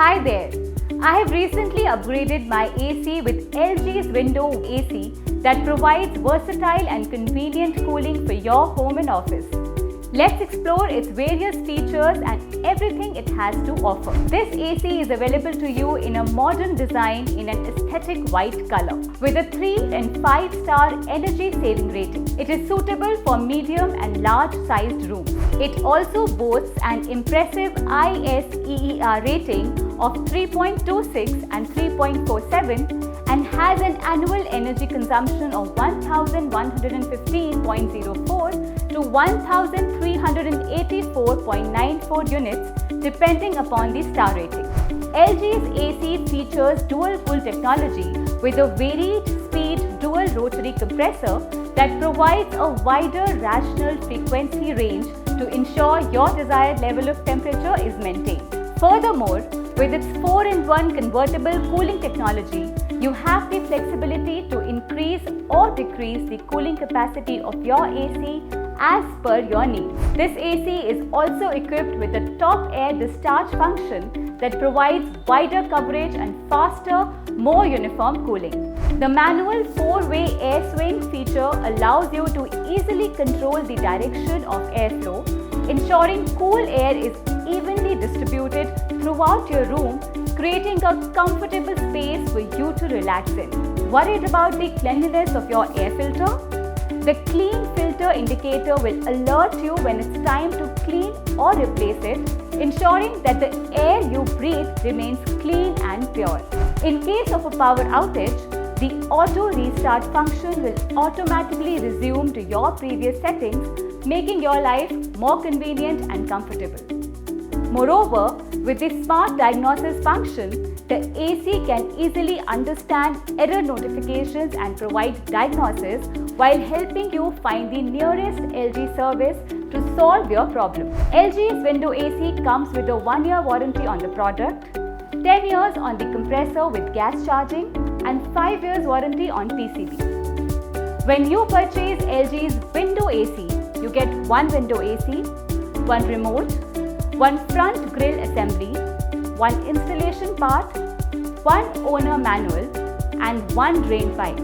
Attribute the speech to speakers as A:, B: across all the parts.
A: Hi there! I have recently upgraded my AC with LG's window AC that provides versatile and convenient cooling for your home and office. Let's explore its various features and everything it has to offer. This AC is available to you in a modern design in an aesthetic white color with a 3 and 5-star energy saving rating. It is suitable for medium and large sized rooms. It also boasts an impressive ISEER rating of 3.26 and 3.47 and has an annual energy consumption of 1115.04 to 1384.94 units depending upon the star rating. LG's AC features dual cool technology with a varied speed dual rotary compressor that provides a wider rational frequency range to ensure your desired level of temperature is maintained. Furthermore, with its 4-in-1 convertible cooling technology, you have the flexibility to increase or decrease the cooling capacity of your AC as per your needs. This AC is also equipped with a top air discharge function that provides wider coverage and faster, more uniform cooling. The manual 4-way air swing feature allows you to easily control the direction of airflow, ensuring cool air is evenly distributed throughout your room, creating a comfortable space for you to relax in. Worried about the cleanliness of your air filter? The clean filter indicator will alert you when it's time to clean or replace it, ensuring that the air you breathe remains clean and pure. In case of a power outage, the auto restart function will automatically resume to your previous settings, making your life more convenient and comfortable. Moreover, with the smart diagnosis function, the AC can easily understand error notifications and provide diagnosis while helping you find the nearest LG service to solve your problem. LG's window AC comes with a 1-year warranty on the product, 10 years on the compressor with gas charging, and 5 years warranty on PCB. When you purchase LG's window AC, you get 1 window AC, 1 remote, 1 front grille assembly, 1 installation part, 1 owner manual, and 1 drain pipe.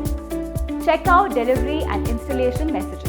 A: Check out delivery and installation messages.